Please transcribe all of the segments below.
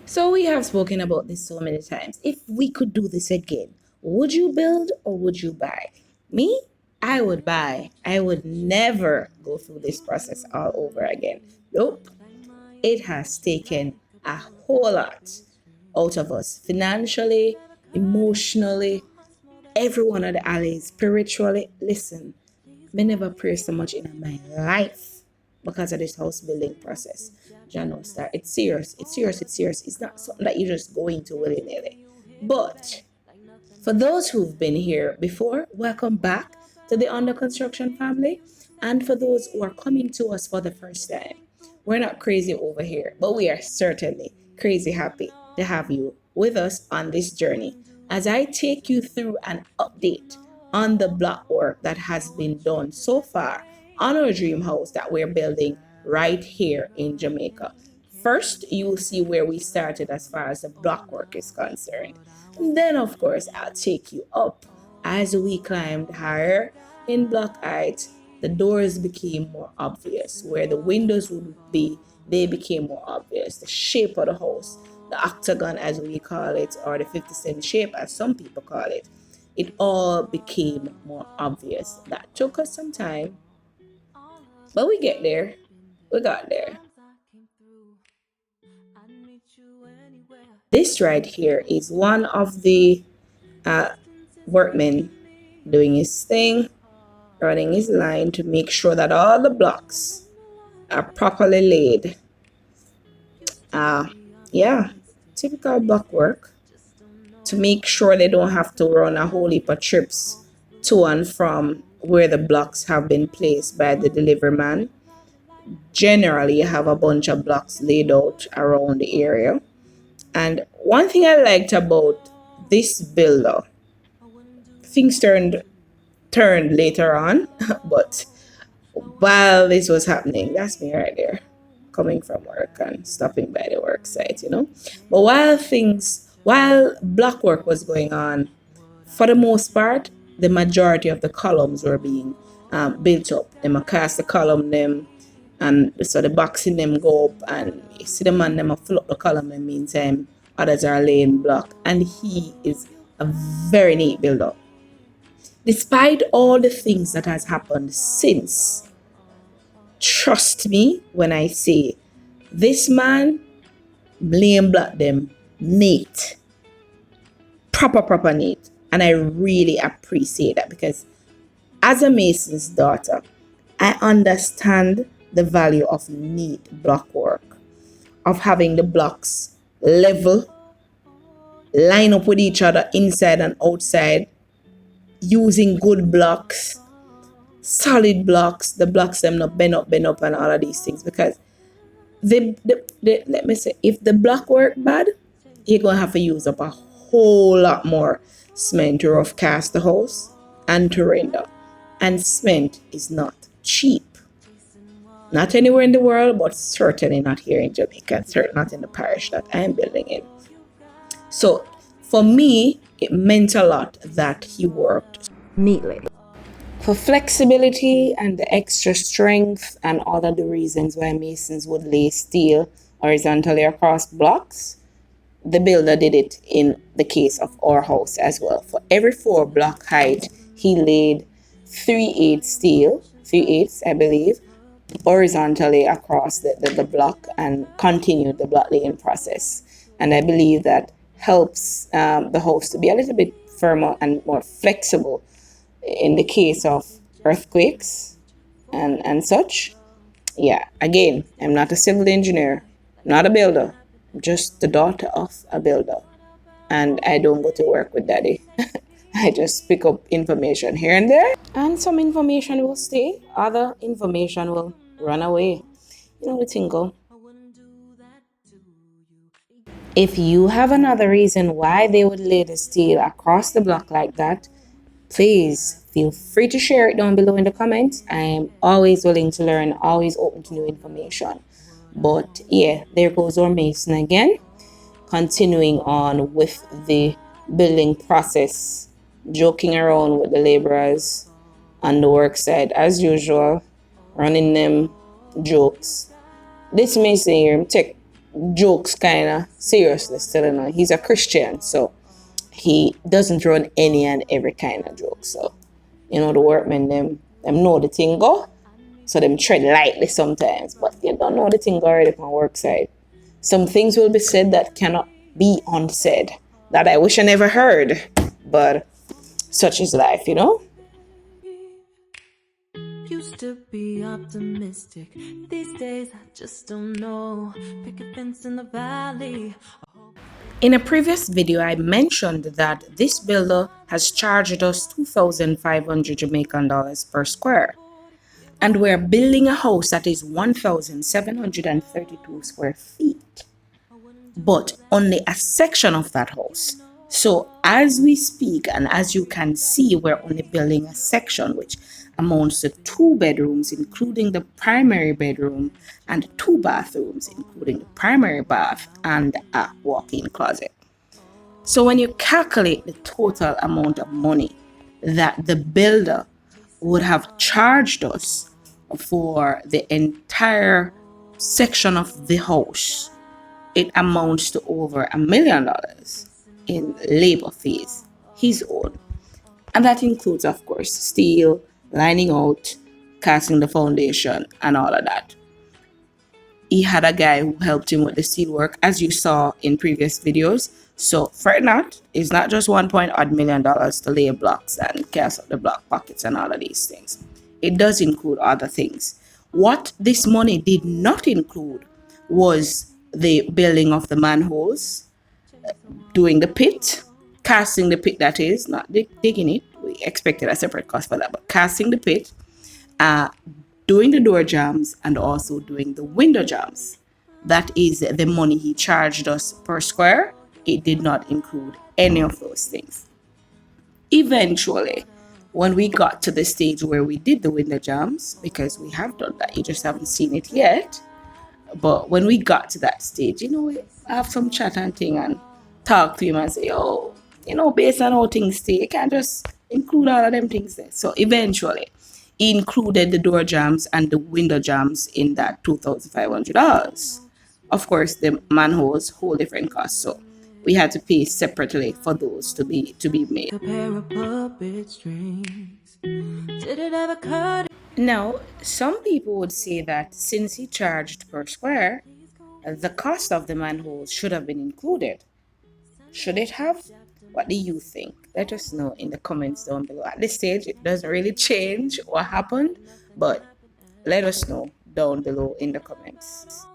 So we have spoken about this so many times. If we could do this again, would you build or would you buy? Me, I would buy. I would never go through this process all over again. Nope. It has taken a whole lot out of us financially, emotionally, every one of the alleys, spiritually. Listen, me never pray so much in my life because of this house building process. Jano Star, it's serious. It's serious. It's serious. It's not something that you just go into willy nilly. But for those who've been here before, welcome back to the Under Construction family. And for those who are coming to us for the first time, we're not crazy over here, but we are certainly crazy happy to have you with us on this journey as I take you through an update on the block work that has been done so far on our dream house that we're building right here in Jamaica. First, you will see where we started as far as the block work is concerned. And then, of course, I'll take you up as we climbed higher in block height. The doors became more obvious. Where the windows would be, they became more obvious. The shape of the house, the octagon as we call it, or the 50-cent shape as some people call it all became more obvious. That took us some time, but we get there. We got there. This right here is one of the uh, workmen doing his thing, running his line to make sure that all the blocks are properly laid. Yeah, typical block work to make sure they don't have to run a whole heap of trips to and from where the blocks have been placed by the delivery man. Generally, you have a bunch of blocks laid out around the area. And one thing I liked about this builder, things turned later on, but while this was happening, that's me right there, coming from work and stopping by the work site. But while block work was going on, for the most part, the majority of the columns were being built up. They cast the column them, and so the boxing them go up, and you see the man them fill up the column. In the meantime, others are laying block, and he is a very neat builder. Despite all the things that has happened since, trust me when I say this man blame block them neat, proper neat, and I really appreciate that because as a mason's daughter, I understand the value of neat block work, of having the blocks level, line up with each other inside and outside, using good blocks, solid blocks, the blocks them not bend up and all of these things. Because let me say, if the block work bad, you're gonna have to use up a whole lot more cement to rough cast the house and to render. And cement is not cheap. Not anywhere in the world, but certainly not here in Jamaica, certainly not in the parish that I am building in. So for me, it meant a lot that he worked neatly. For flexibility and the extra strength and all of the reasons why masons would lay steel horizontally across blocks, the builder did it in the case of our house as well. For every 4 block height, he laid 3/8 steel, 3/8 I believe, horizontally across the block and continued the block laying process. And I believe that helps the house to be a little bit firmer and more flexible in the case of earthquakes and such. Yeah, again, I'm not a civil engineer, not a builder, I'm just the daughter of a builder. And I don't go to work with daddy. I just pick up information here and there. And some information will stay, other information will run away. You know the tingle. If you have another reason why they would lay the steel across the block like that, please feel free to share it down below in the comments. I am always willing to learn, always open to new information. But yeah, there goes our mason again, continuing on with the building process, joking around with the laborers on the work side as usual, running them jokes. This mason here take jokes kind of seriously still, you know. He's a Christian, so he doesn't run any and every kind of joke. So, you know, the workmen them know the thing go, so them tread lightly sometimes, but you don't know the thing go already on work side. Some things will be said that cannot be unsaid, that I wish I never heard, but such is life, you know. Used to be optimistic. These days I just don't know. Pick a fence in the valley. In a previous video, I mentioned that this builder has charged us 2,500 Jamaican dollars per square. And we're building a house that is 1,732 square feet, but only a section of that house. So as we speak, and as you can see, we're only building a section which amounts to 2 bedrooms, including the primary bedroom, and 2 bathrooms, including the primary bath and a walk-in closet. So when you calculate the total amount of money that the builder would have charged us for the entire section of the house, it amounts to over $1 million in labor fees, his own. And that includes, of course, steel, lining out, casting the foundation, and all of that. He had a guy who helped him with the steel work, as you saw in previous videos. So fret not, it's not just $1 million to lay blocks and cast up the block pockets and all of these things. It does include other things. What this money did not include was the building of the manholes, doing the pit, casting the pit, that is, not digging it. We expected a separate cost for that, but casting the pit, uh, doing the door jambs, and also doing the window jambs. That is the money he charged us per square. It did not include any of those things. Eventually, when we got to the stage where we did the window jambs, because we have done that, you just haven't seen it yet. But when we got to that stage, you know, we have some chat and thing and talk to him and say, oh, you know, based on how things stay, you can't just include all of them things there. So eventually, he included the door jams and the window jams in that $2,500. Of course, the manholes, whole different cost. So we had to pay separately for those to be made. A pair of puppet strings. Did it ever occur to Now, some people would say that since he charged per square, the cost of the manholes should have been included. Should it have? What do you think? Let us know in the comments down below. At this stage, it doesn't really change what happened, but let us know down below in the comments.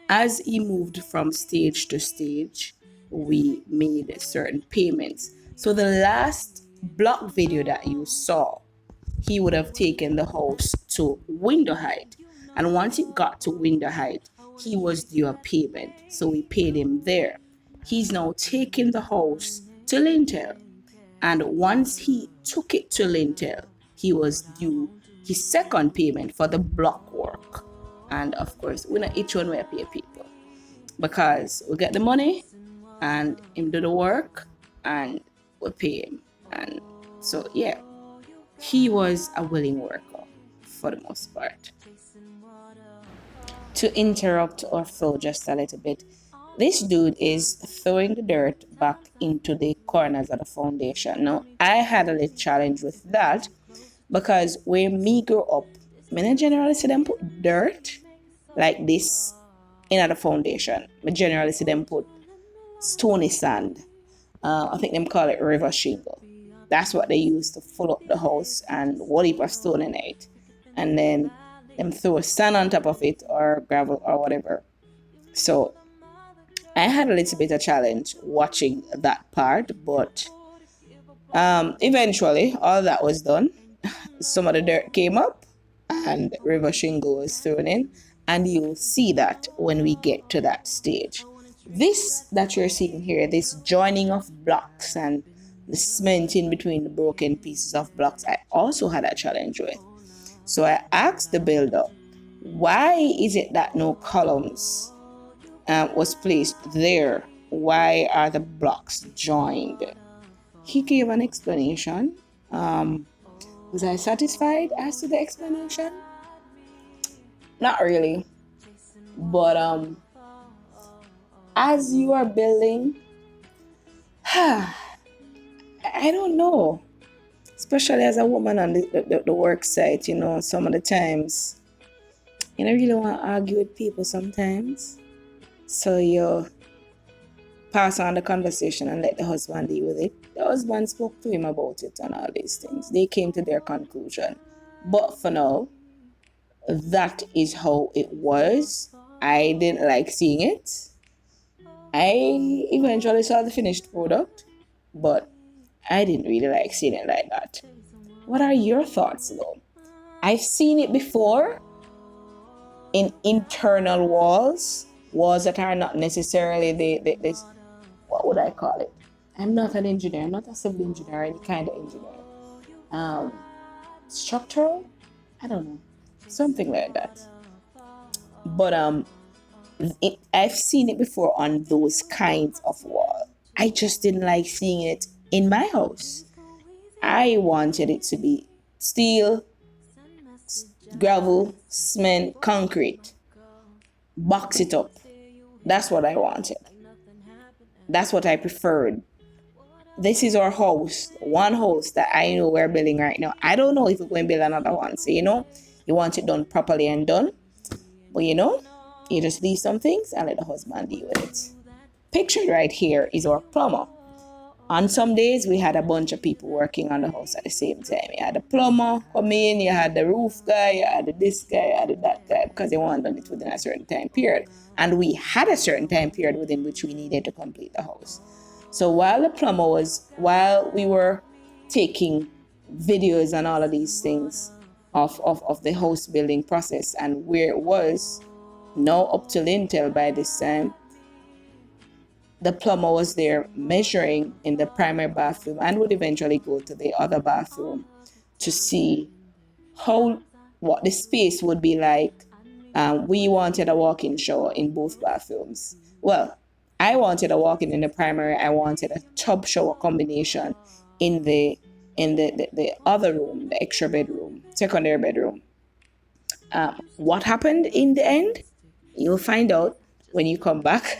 As he moved from stage to stage, we made certain payments. So the last block video that you saw, he would have taken the house to window height. And once it got to window height, he was due a payment. So we paid him there. He's now taking the house to Lintel. And once he took it to Lintel, he was due his second payment for the block work. And of course, we not each one we pay people, because we get the money and him do the work and we pay him. And so yeah, he was a willing worker for the most part. To interrupt our flow just a little bit, this dude is throwing the dirt back into the corners of the foundation. Now, I had a little challenge with that because where me grew up, I generally see them put dirt like this in the foundation. I generally see them put stony sand. I think them call it river shingle. That's what they use to fill up the house and what heap of stone in it. And then them throw sand on top of it or gravel or whatever. So I had a little bit of challenge watching that part, but eventually all that was done. Some of the dirt came up and river shingle was thrown in, and you'll see that when we get to that stage. This that you're seeing here, this joining of blocks and the cement in between the broken pieces of blocks, I also had a challenge with. So I asked the builder, why is it that no columns was placed there? Why are the blocks joined? He gave an explanation. Was I satisfied as to the explanation? Not really. But as you are building, I don't know. Especially as a woman on the work site, you know, some of the times, you don't really want to argue with people sometimes. So you pass on the conversation and let the husband deal with it. The husband spoke to him about it and all these things. They came to their conclusion. But for now, that is how it was. I didn't like seeing it. I eventually saw the finished product, but I didn't really like seeing it like that. What are your thoughts though? I've seen it before in internal walls that are not necessarily the what would I call it? I'm not an engineer. I'm not a civil engineer, any kind of engineer. Structural? I don't know. Something like that. But I've seen it before on those kinds of wall. I just didn't like seeing it in my house. I wanted it to be steel, gravel, cement, concrete. Box it up. That's what I wanted. That's what I preferred. This is our house, one house that I know we're building right now. I don't know if we're going to build another one. So, you know, you want it done properly and done. But, you know, you just leave some things and let the husband deal with it. Pictured right here is our plumber. On some days, we had a bunch of people working on the house at the same time. You had the plumber come in, you had the roof guy, you had this guy, you had that guy, because they wanted it within a certain time period. And we had a certain time period within which we needed to complete the house. So while we were taking videos and all of these things of the house building process and where it was, now up to Lintel by this time, the plumber was there measuring in the primary bathroom and would eventually go to the other bathroom to see what the space would be like. We wanted a walk-in shower in both bathrooms. Well, I wanted a walk-in in the primary. I wanted a tub shower combination in the other room, the extra bedroom, secondary bedroom. What happened in the end? You'll find out when you come back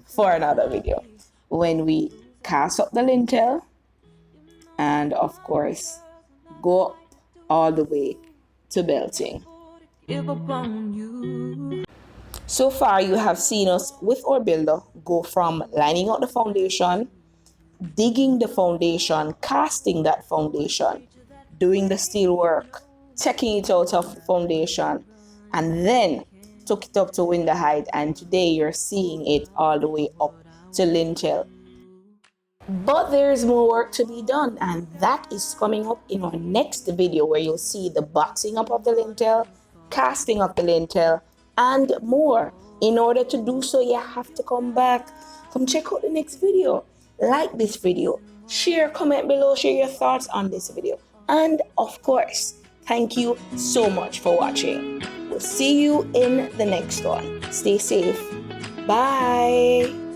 for another video. When we cast up the lintel and of course go up all the way to belting. So far you have seen us with our builder go from lining out the foundation, digging the foundation, casting that foundation, doing the steel work, taking it out of the foundation, and then took it up to window height, and today you're seeing it all the way up to lintel. But there's more work to be done, and that is coming up in our next video where you'll see the boxing up of the lintel, casting up the lintel, and more. In order to do so, you have to come back. Come check out the next video. Like this video. Share, comment below, share your thoughts on this video. And of course, thank you so much for watching. We'll see you in the next one. Stay safe. Bye.